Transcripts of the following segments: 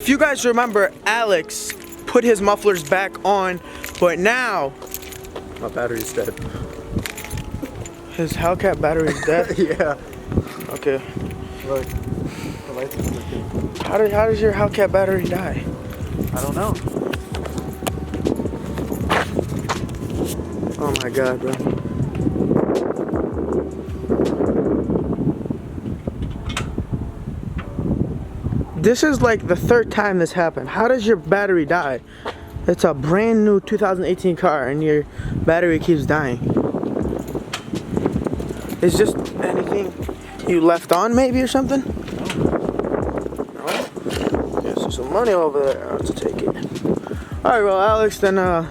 If you guys remember, Alex put his mufflers back on, but now my battery's dead. His Hellcat battery is dead? Yeah. Okay. Look, the lights are flicking. How does your Hellcat battery die? I don't know. Oh my god, bro. This is like the third time this happened. How does your battery die? It's a brand new 2018 car and your battery keeps dying. Is just anything you left on maybe or something? No? Okay, so some money over there. I'll have to take it. Alright, well Alex, then I'm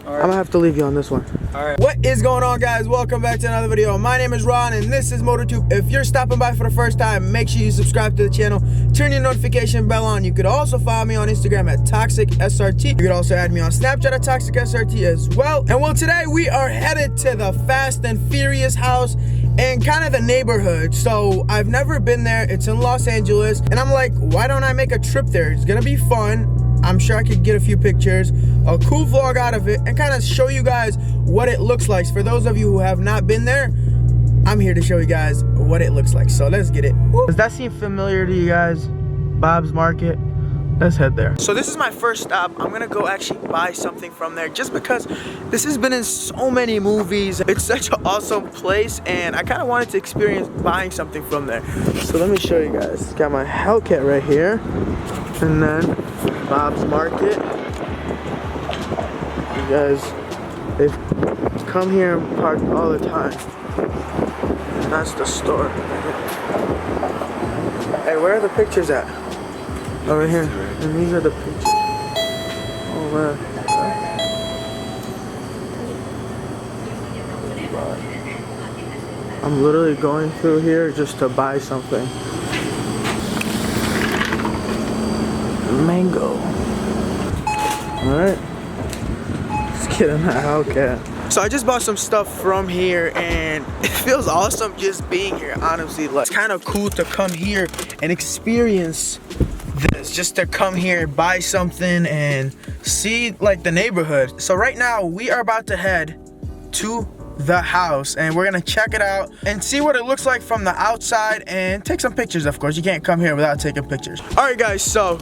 gonna have to leave you on this one. Alright. What is going on, guys? Welcome back to another video. My name is Ron and this is MotorTube. If you're stopping by for the first time, make sure you subscribe to the channel, turn your notification bell on. You could also follow me on Instagram at ToxicSRT. You could also add me on Snapchat at ToxicSRT as well. And well, today we are headed to the Fast and Furious house and kind of the neighborhood. So I've never been there. It's in Los Angeles and I'm like, why don't I make a trip there? It's gonna be fun. I'm sure I could get a few pictures, a cool vlog out of it, and kind of show you guys what it looks like. For those of you who have not been there, I'm here to show you guys what it looks like. So let's get it. Does that seem familiar to you guys? Bob's Market? Let's head there. So this is my first stop. I'm gonna go actually buy something from there just because this has been in so many movies. It's such an awesome place and I kind of wanted to experience buying something from there. So let me show you guys. Got my Hellcat right here and then Bob's Market. You guys, they've come here and parked all the time. And that's the store. Hey, where are the pictures at? Over here. And these are the pictures. Oh man. I'm literally going through here just to buy something. Mango. Alright. Let's get in that Hellcat. So I just bought some stuff from here and it feels awesome just being here, honestly. Like, it's kind of cool to come here and experience this, just to come here, buy something and see like the neighborhood. So right now we are about to head to the house and we're gonna check it out and see what it looks like from the outside and take some pictures. Of course, you can't come here without taking pictures. All right guys, so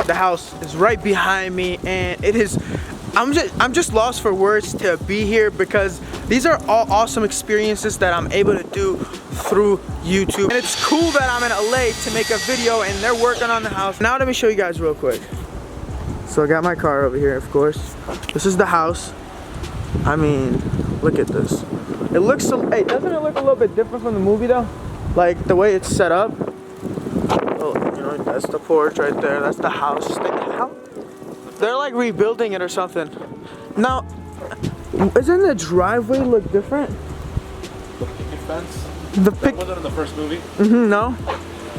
the house is right behind me and it is, I'm just lost for words to be here because these are all awesome experiences that I'm able to do through YouTube. And it's cool that I'm in LA to make a video and they're working on the house. Now let me show you guys real quick. So I got my car over here, of course. This is the house. I mean, look at this. It looks so, hey, doesn't it look a little bit different from the movie though? Like the way it's set up. Oh, you know, that's the porch right there. That's the house. They're like rebuilding it or something. Now, isn't the driveway look different? The picket fence? That wasn't in the first movie? Mm-hmm, no.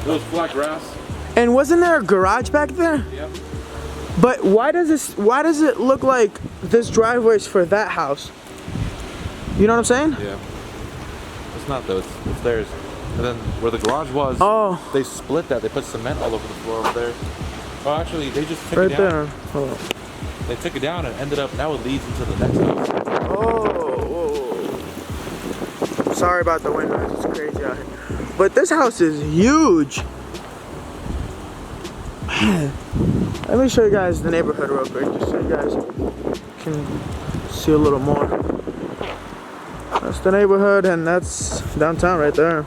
It was flat grass. And wasn't there a garage back there? Yep. But why does it look like this driveway is for that house? You know what I'm saying? Yeah. It's not though, it's theirs. And then where the garage was, they split that. They put cement all over the floor over there. Oh, actually, they just took it down. Right there. Hold on. They took it down and ended up, now it leads into the next house. Oh, whoa. Sorry about the wind noise, it's crazy out here. But this house is huge. Man. Let me show you guys the neighborhood real quick, just so you guys can see a little more. That's the neighborhood and that's downtown right there.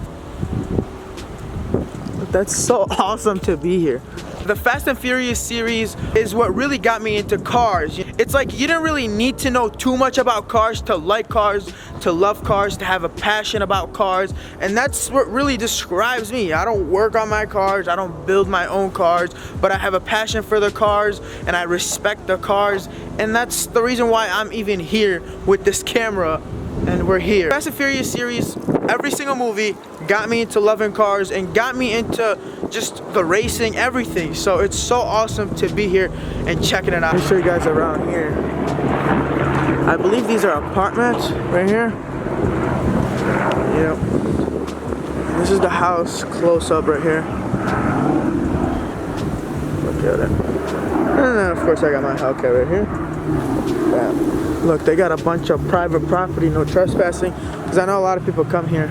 But that's so awesome to be here. The Fast and Furious series is what really got me into cars. It's like you didn't really need to know too much about cars to like cars, to love cars, to have a passion about cars. And that's what really describes me. I don't work on my cars, I don't build my own cars, but I have a passion for the cars and I respect the cars. And that's the reason why I'm even here with this camera and we're here. Fast and Furious series, every single movie got me into loving cars and got me into just the racing, everything. So it's so awesome to be here and checking it out. Let me show you guys around here. I believe these are apartments right here. Yep. And this is the house close up right here. get it. And then of course I got my Hellcat right here. Yeah. Look, they got a bunch of private property, no trespassing. Because I know a lot of people come here.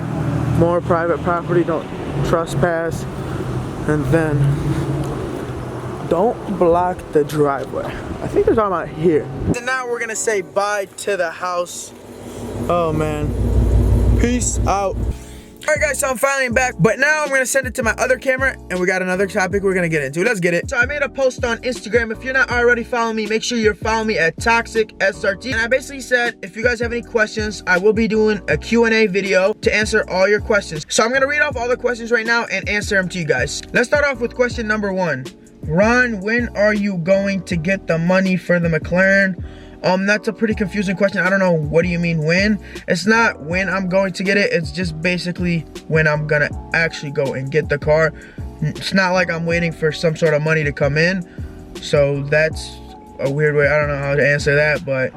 More private property, don't trespass. And then don't block the driveway. I think they're talking about here. And now we're gonna say bye to the house. Oh man. Peace out. Alright guys, so I'm finally back, but now I'm gonna send it to my other camera, and we got another topic we're gonna get into. Let's get it. So I made a post on Instagram. If you're not already following me, make sure you're following me at Toxic SRT. And I basically said, if you guys have any questions, I will be doing a Q&A video to answer all your questions. So I'm gonna read off all the questions right now and answer them to you guys. Let's start off with question number 1. Ron, when are you going to get the money for the McLaren? That's a pretty confusing question. I don't know, what do you mean when? It's not when I'm going to get it, it's just basically when I'm gonna actually go and get the car. It's not like I'm waiting for some sort of money to come in. So that's a weird way, I don't know how to answer that. But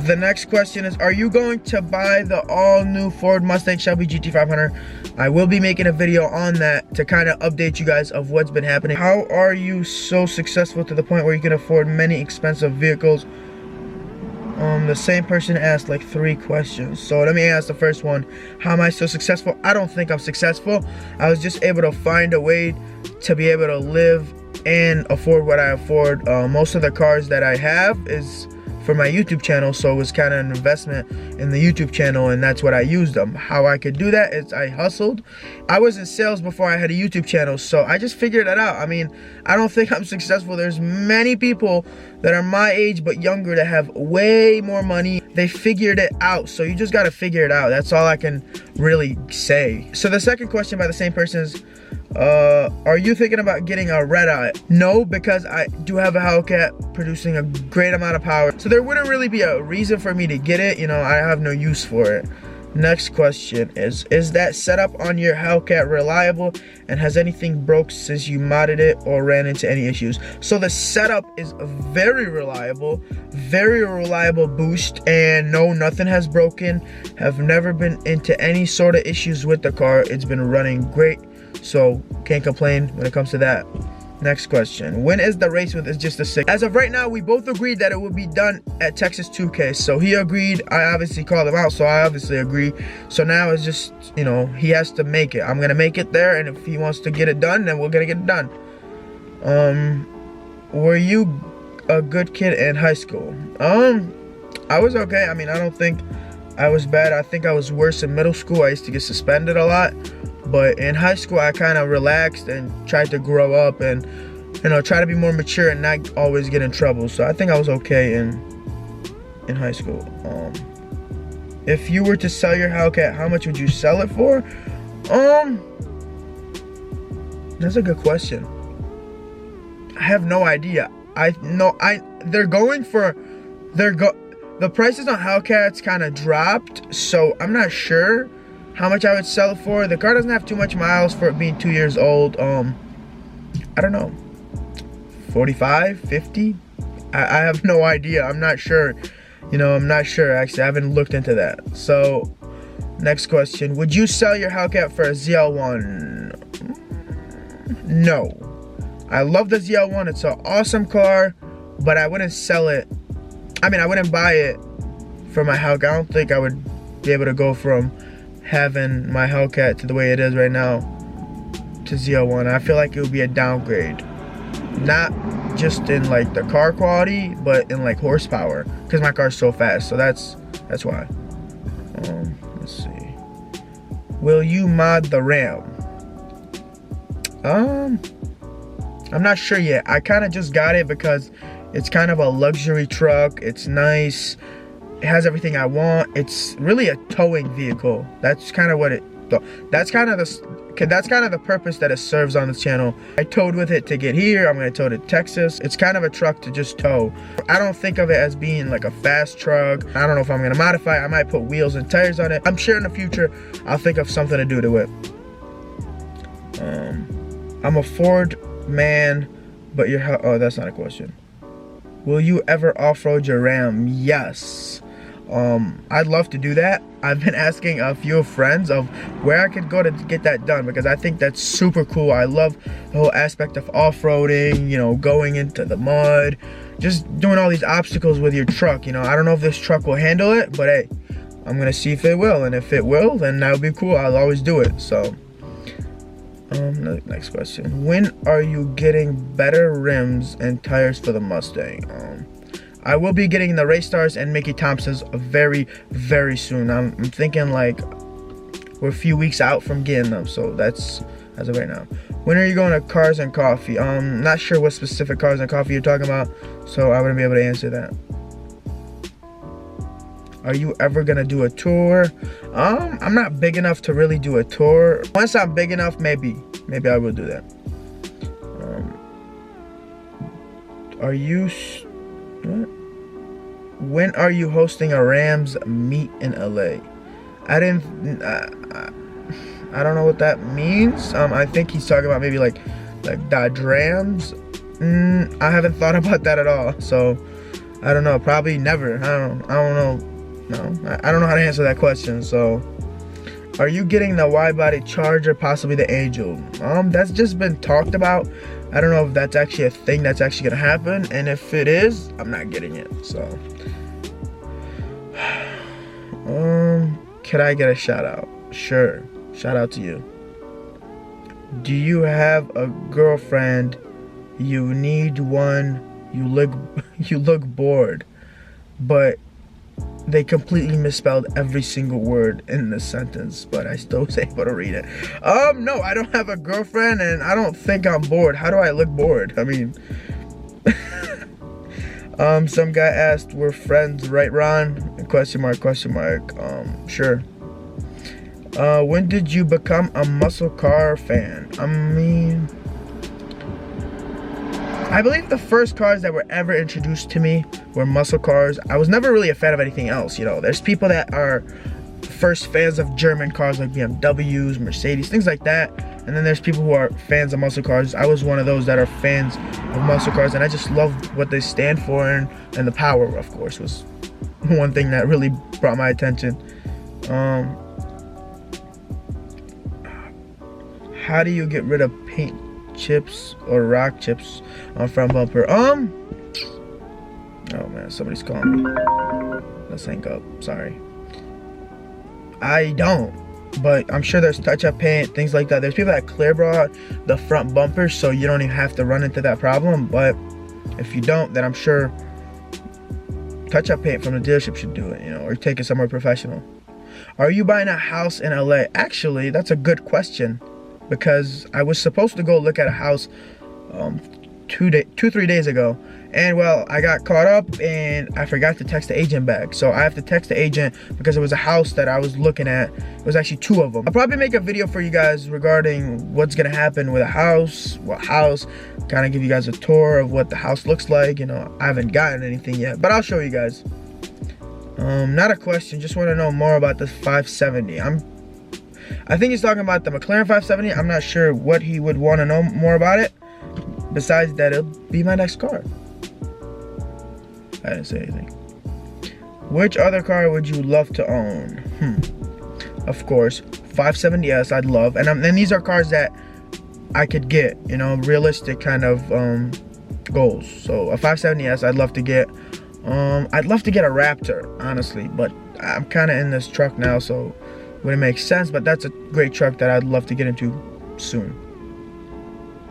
the next question is, are you going to buy the all new Ford Mustang Shelby GT500? I will be making a video on that to kind of update you guys of what's been happening. How are you so successful to the point where you can afford many expensive vehicles? The same person asked like 3 questions. So let me ask the first one. How am I so successful? I don't think I'm successful. I was just able to find a way to be able to live and afford what I afford. Most of the cars that I have is for my YouTube channel, so it was kind of an investment in the YouTube channel, and that's what I used them. How I could do that is I hustled. I was in sales before I had a YouTube channel, so I just figured that out. I mean, I don't think I'm successful. There's many people that are my age but younger that have way more money. They figured it out, so you just gotta figure it out. That's all I can really say. So the second question by the same person is, are you thinking about getting a red eye? No, because I do have a Hellcat producing a great amount of power, so there wouldn't really be a reason for me to get it. You know, I have no use for it. Next question is that setup on your Hellcat reliable, and has anything broke since you modded it or ran into any issues? So the setup is very reliable boost, and no, nothing has broken. Have never been into any sort of issues with the car. It's been running great, so can't complain when it comes to that. Next question. When is the race with It's Just a Sick? As of right now, we both agreed that it would be done at Texas 2K. So he agreed. I obviously called him out, so I obviously agree. So now it's just, you know, he has to make it. I'm gonna make it there, and if he wants to get it done, then we're gonna get it done. Were you a good kid in high school? I was okay. I mean, I don't think I was bad. I think I was worse in middle school. I used to get suspended a lot. But in high school, I kind of relaxed and tried to grow up and, you know, try to be more mature and not always get in trouble. So I think I was okay in high school. If you were to sell your Hellcat, how much would you sell it for? That's a good question. I have no idea. The prices on Hellcats kind of dropped, so I'm not sure how much I would sell it for. The car doesn't have too much miles for it being 2 years old. I don't know, 45, 50? I have no idea. I'm not sure. You know, I'm not sure actually. I haven't looked into that. So, next question. Would you sell your Hellcat for a ZL1? No. I love the ZL1. It's an awesome car, but I wouldn't sell it. I mean, I wouldn't buy it for my Hellcat. I don't think I would be able to go from having my Hellcat to the way it is right now to ZL1. I feel like it would be a downgrade, not just in like the car quality, but in like horsepower, because my car's so fast. So that's why. Let's see. Will you mod the Ram? I'm not sure yet. I kind of just got it because it's kind of a luxury truck. It's nice. It has everything I want. It's really a towing vehicle. That's kind of what that's kind of the purpose that it serves on this channel. I towed with it to get here. I'm gonna tow to Texas. It's kind of a truck to just tow. I don't think of it as being like a fast truck. I don't know if I'm gonna modify it. I might put wheels and tires on it. I'm sure in the future I'll think of something to do to it. I'm a Ford man, but oh, that's not a question. Will you ever off-road your Ram? Yes. I'd love to do that. I've been asking a few friends of where I could go to get that done, because I think that's super cool. I love the whole aspect of off-roading, you know, going into the mud, just doing all these obstacles with your truck. You know, I don't know if this truck will handle it, but hey, I'm gonna see if it will, and if it will, then that would be cool. I'll always do it. So next question, when are you getting better rims and tires for the Mustang? I will be getting the Race Stars and Mickey Thompsons very, very soon. I'm thinking like we're a few weeks out from getting them, so that's as of right now. When are you going to Cars and Coffee? Not sure what specific Cars and Coffee you're talking about, so I wouldn't be able to answer that. Are you ever gonna do a tour? I'm not big enough to really do a tour. Once I'm big enough, maybe I will do that. Are you? What? When are you hosting a Rams meet in LA? I don't know what that means. I think he's talking about maybe like Dodge Rams. I haven't thought about that at all, so I don't know. Probably never. I don't know. No, I don't know how to answer that question. So, are you getting the wide body Charger, possibly the Angel? That's just been talked about. I don't know if that's actually a thing that's actually gonna happen, and if it is, I'm not getting it. So, could I get a shout out? Sure, shout out to you. Do you have a girlfriend? You need one. You look bored, but they completely misspelled every single word in the sentence, but I still was able to read it. No, I don't have a girlfriend, and I don't think I'm bored. How do I look bored? I mean, some guy asked, we're friends, right, Ron? Question mark. Sure. When did you become a muscle car fan? I mean, I believe the first cars that were ever introduced to me were muscle cars. I was never really a fan of anything else, you know. There's people that are first fans of German cars like BMWs, Mercedes, things like that. And then there's people who are fans of muscle cars. I was one of those that are fans of muscle cars, and I just loved what they stand for, and the power, of course, was one thing that really brought my attention. How do you get rid of paint chips or rock chips on front bumper? Oh man, somebody's calling me. Let's hang up. Sorry. I don't, but I'm sure there's touch-up paint, things like that. There's people that clear out the front bumper, so you don't even have to run into that problem. But if you don't, then I'm sure touch-up paint from the dealership should do it, you know, or take it somewhere professional. Are you buying a house in LA? Actually, that's a good question, because I was supposed to go look at a house 3 days ago, and well, I got caught up and I forgot to text the agent back. So I have to text the agent because it was a house that I was looking at. It was actually 2 of them. I'll probably make a video for you guys regarding what's gonna happen with a house, kind of give you guys a tour of what the house looks like. You know, I haven't gotten anything yet, but I'll show you guys. Not a question, just want to know more about the 570. I think he's talking about the McLaren 570. I'm not sure what he would want to know more about it. Besides that, it'll be my next car. I didn't say anything. Which other car would you love to own? Of course, 570S I'd love. And these are cars that I could get, you know, realistic kind of goals. So a 570S I'd love to get. I'd love to get a Raptor, honestly, but I'm kind of in this truck now, so it wouldn't make sense. But that's a great truck that I'd love to get into soon.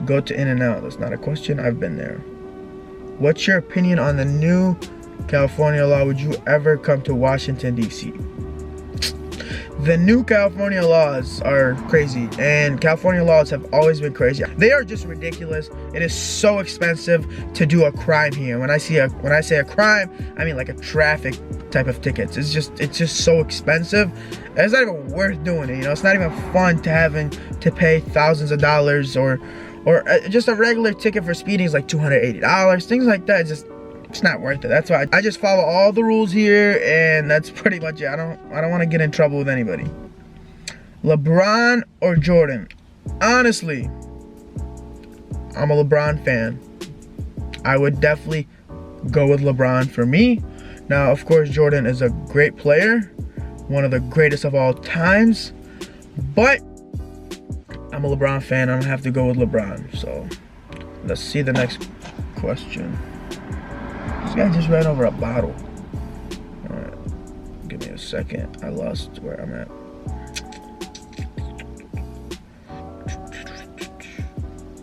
Go to In-N-Out. That's not a question. I've been there. What's your opinion on the new California law? Would you ever come to Washington, D.C.? The new California laws are crazy, and California laws have always been crazy. They are just ridiculous. It is so expensive to do a crime here. When I say a crime, I mean like a traffic type of tickets. It's just so expensive. And it's not even worth doing it. You know, it's not even fun to having to pay thousands of dollars, or just a regular ticket for speeding is like $280. Things like that. It's not worth it. That's why I just follow all the rules here, and that's pretty much it. I don't want to get in trouble with anybody. LeBron or Jordan? Honestly, I'm a LeBron fan. I would definitely go with LeBron for me. Now, of course, Jordan is a great player, one of the greatest of all times, but I'm a LeBron fan. I'm gonna have to go with LeBron. So let's see the next question. This guy just ran over a bottle. All right, give me a second. I lost where I'm at.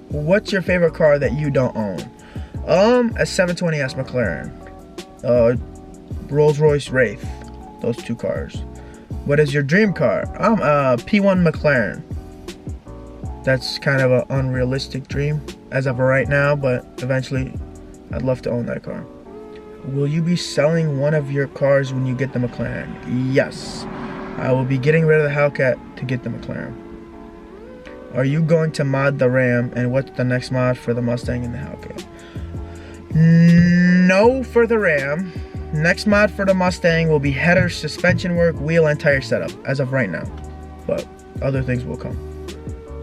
What's your favorite car that you don't own? A 720S McLaren, Rolls Royce Wraith, those two cars. What is your dream car? A P1 McLaren. That's kind of an unrealistic dream as of right now, but eventually I'd love to own that car. Will you be selling one of your cars when you get the McLaren? Yes, I will be getting rid of the Hellcat to get the McLaren. Are you going to mod the Ram, and what's the next mod for the Mustang and the Hellcat? No for the Ram. Next mod for the Mustang will be header, suspension work, wheel, and tire setup as of right now, but other things will come.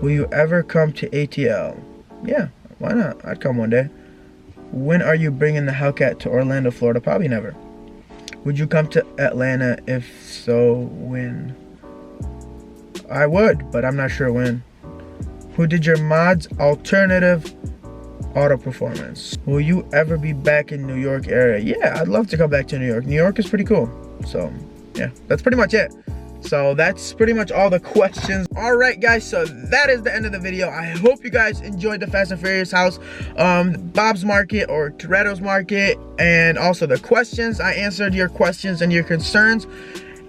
Will you ever come to ATL? Yeah, why not? I'd come one day. When are you bringing the Hellcat to Orlando, Florida? Probably never. Would you come to Atlanta? If so, when? I would, but I'm not sure when. Who did your mods? Alternative Auto Performance. Will you ever be back in New York area? Yeah, I'd love to come back to New York. New York is pretty cool. So yeah, that's pretty much it. So that's pretty much all the questions. All right, guys, so that is the end of the video. I hope you guys enjoyed the Fast and Furious house, Bob's Market or Toretto's Market, and also the questions. I answered your questions and your concerns.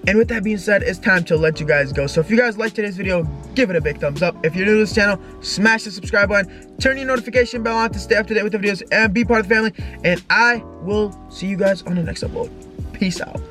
And with that being said, it's time to let you guys go. So if you guys liked today's video, give it a big thumbs up. If you're new to this channel, smash the subscribe button, turn your notification bell on to stay up to date with the videos and be part of the family. And I will see you guys on the next upload. Peace out.